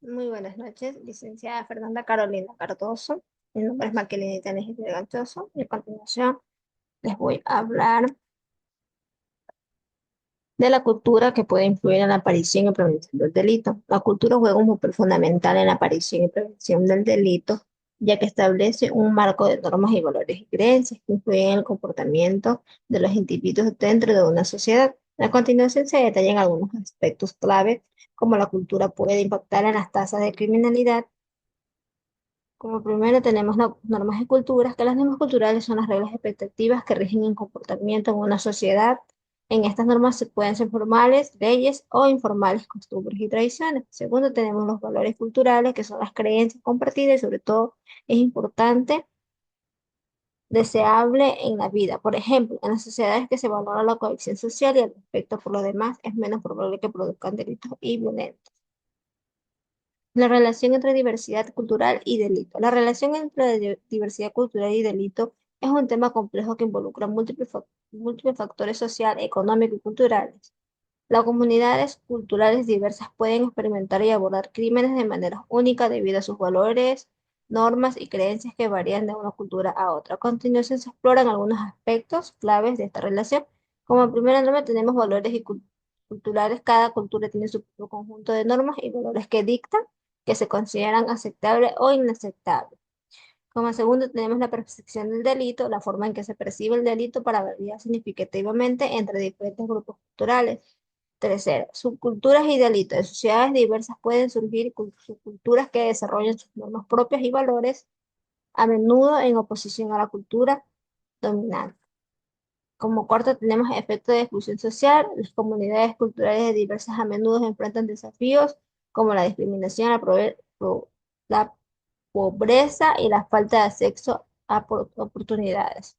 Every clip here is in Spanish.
Muy buenas noches, licenciada Fernanda Carolina Cardoso. Mi nombre es Maquilinita Negri Ganchoso y a continuación les voy a hablar de la cultura que puede influir en la aparición y prevención del delito. La cultura juega un papel fundamental en la aparición y prevención del delito, ya que establece un marco de normas y valores y creencias que influyen en el comportamiento de los individuos dentro de una sociedad. A continuación se detallan algunos aspectos clave, como la cultura puede impactar en las tasas de criminalidad. Como primero tenemos las normas y culturas, que las normas culturales son las reglas y expectativas que rigen el comportamiento en una sociedad. En estas normas se pueden ser formales, leyes o informales, costumbres y tradiciones. Segundo, tenemos los valores culturales, que son las creencias compartidas y sobre todo es importante, deseable en la vida. Por ejemplo, en las sociedades que se valora la cohesión social y el respeto por los demás, es menos probable que produzcan delitos y violencia. La relación entre diversidad cultural y delito. La relación entre diversidad cultural y delito es un tema complejo que involucra múltiples factores sociales, económicos y culturales. Las comunidades culturales diversas pueden experimentar y abordar crímenes de manera única debido a sus valores, normas y creencias que varían de una cultura a otra. A continuación se exploran algunos aspectos claves de esta relación. Como primera norma tenemos valores culturales. Cada cultura tiene su propio conjunto de normas y valores que dictan que se consideran aceptables o inaceptables. Como segundo tenemos la percepción del delito, la forma en que se percibe el delito para variar significativamente entre diferentes grupos culturales. Tercero, subculturas y delitos. En sociedades diversas pueden surgir subculturas que desarrollan sus normas propias y valores, a menudo en oposición a la cultura dominante. Como cuarto tenemos efectos de exclusión social. Las comunidades culturales diversas a menudo enfrentan desafíos como la discriminación, la pobreza y la falta de acceso a oportunidades.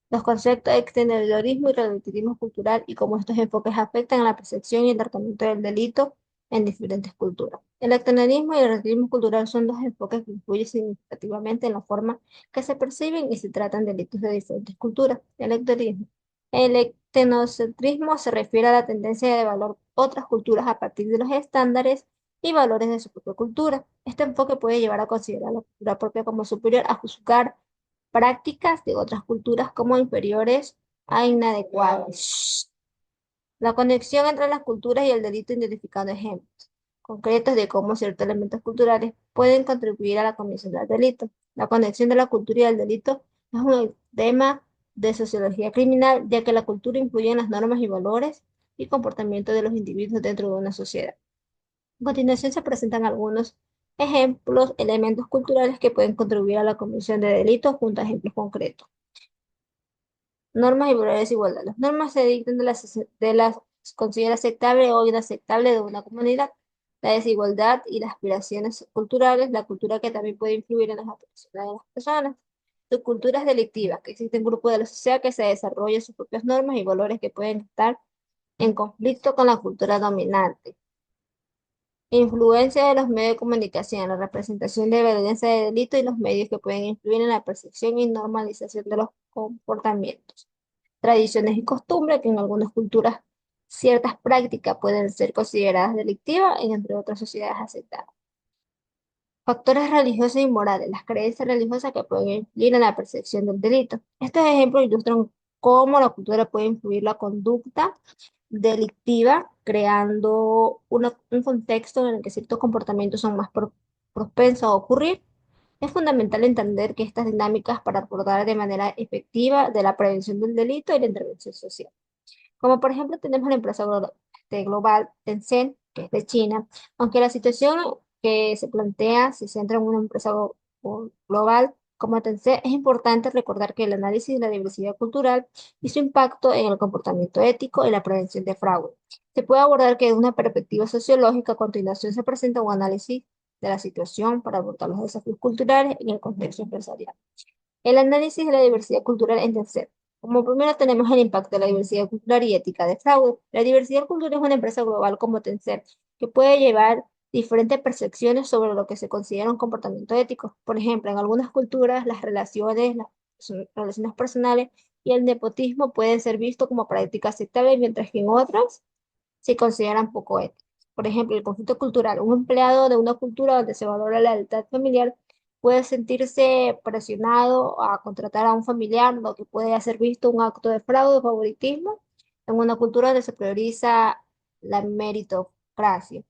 Los conceptos de extendedorismo y relativismo cultural y cómo estos enfoques afectan a la percepción y el tratamiento del delito en diferentes culturas. El extendedorismo y el relativismo cultural son dos enfoques que influyen significativamente en la forma que se perciben y se tratan delitos de diferentes culturas. El etnocentrismo se refiere a la tendencia de valorar otras culturas a partir de los estándares y valores de su propia cultura. Este enfoque puede llevar a considerar la cultura propia como superior, a juzgar prácticas de otras culturas como inferiores a inadecuadas. La conexión entre las culturas y el delito, identificando ejemplos concretos de cómo ciertos elementos culturales pueden contribuir a la comisión del delito. La conexión de la cultura y el delito es un tema de sociología criminal, ya que la cultura influye en las normas y valores y comportamientos de los individuos dentro de una sociedad. A continuación se presentan algunos ejemplos, elementos culturales que pueden contribuir a la comisión de delitos junto a ejemplos concretos. Normas y valores de igualdad. Las normas se dictan de las considera aceptable o inaceptable de una comunidad. La desigualdad y las aspiraciones culturales, la cultura que también puede influir en las aspiraciones de las personas. Subculturas delictivas, que existen grupos de la sociedad que se desarrollan sus propias normas y valores que pueden estar en conflicto con la cultura dominante. Influencia de los medios de comunicación, la representación de evidencia de delito y los medios que pueden influir en la percepción y normalización de los comportamientos. Tradiciones y costumbres, que en algunas culturas ciertas prácticas pueden ser consideradas delictivas, y entre otras sociedades aceptadas. Factores religiosos y morales, las creencias religiosas que pueden influir en la percepción del delito. Estos ejemplos ilustran cómo la cultura puede influir la conducta delictiva, creando un contexto en el que ciertos comportamientos son más propensos a ocurrir. Es fundamental entender que estas dinámicas para abordar de manera efectiva de la prevención del delito y la intervención social. Como por ejemplo tenemos la empresa global Tencent, que es de China, aunque la situación que se plantea se centra en una empresa global como Tencent, es importante recordar que el análisis de la diversidad cultural y su impacto en el comportamiento ético y la prevención de fraude. Se puede abordar que desde una perspectiva sociológica, a continuación se presenta un análisis de la situación para abordar los desafíos culturales en el contexto empresarial. El análisis de la diversidad cultural en tercer. Como primero tenemos el impacto de la diversidad cultural y ética de fraude. La diversidad cultural es una empresa global como Tencent que puede llevar diferentes percepciones sobre lo que se considera un comportamiento ético. Por ejemplo, en algunas culturas las relaciones personales y el nepotismo pueden ser vistos como prácticas aceptables, mientras que en otras se consideran poco éticas. Por ejemplo, el conflicto cultural. Un empleado de una cultura donde se valora la lealtad familiar puede sentirse presionado a contratar a un familiar, lo que puede ser visto un acto de fraude o favoritismo en una cultura donde se prioriza la meritocracia.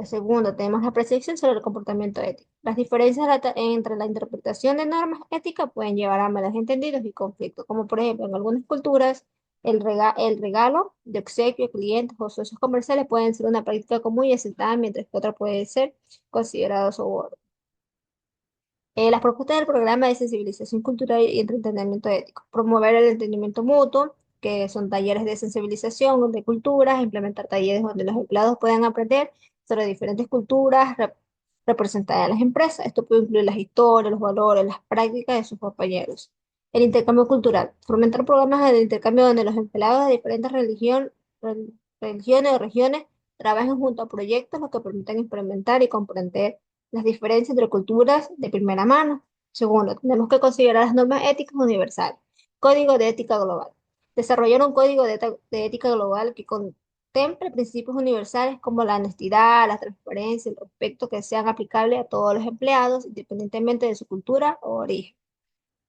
Segundo, tenemos la percepción sobre el comportamiento ético. Las diferencias entre la interpretación de normas éticas pueden llevar a malos entendidos y conflictos, como por ejemplo en algunas culturas el regalo de obsequio a clientes o socios comerciales pueden ser una práctica común y aceptada, mientras que otra puede ser considerado soborno. Las propuestas del programa de sensibilización cultural y entretenimiento ético. Promover el entendimiento mutuo, que son talleres de sensibilización de culturas, implementar talleres donde los empleados puedan aprender sobre diferentes culturas representadas en las empresas. Esto puede incluir las historias, los valores, las prácticas de sus compañeros. El intercambio cultural. Fomentar programas de intercambio donde los empleados de diferentes religiones o regiones trabajen junto a proyectos, lo que permiten experimentar y comprender las diferencias entre culturas de primera mano. Segundo, tenemos que considerar las normas éticas universales. Código de ética global. Desarrollar un código de ética global que contemple principios universales como la honestidad, la transparencia, el respeto que sean aplicables a todos los empleados, independientemente de su cultura o origen.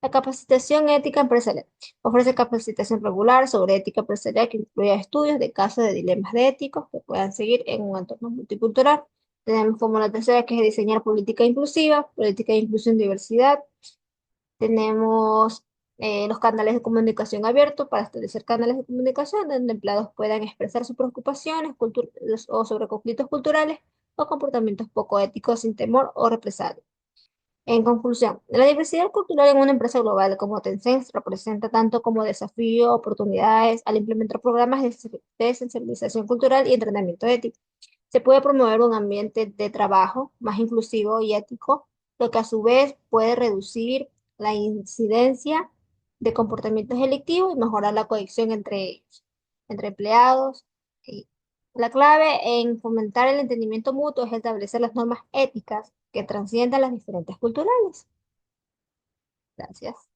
La capacitación ética empresarial. Ofrece capacitación regular sobre ética empresarial que incluye estudios de casos de dilemas de éticos que puedan seguir en un entorno multicultural. Tenemos como la tercera que es diseñar política de inclusión y diversidad. Tenemos los canales de comunicación abiertos para establecer canales de comunicación donde empleados puedan expresar sus preocupaciones o sobre conflictos culturales o comportamientos poco éticos sin temor o represalia. En conclusión, la diversidad cultural en una empresa global como Tencent representa tanto como desafío, oportunidades al implementar programas de sensibilización cultural y entrenamiento ético. Se puede promover un ambiente de trabajo más inclusivo y ético, lo que a su vez puede reducir la incidencia de comportamientos delictivos y mejorar la cohesión entre ellos, entre empleados. Y la clave en fomentar el entendimiento mutuo es establecer las normas éticas que trasciendan las diferentes culturales. Gracias.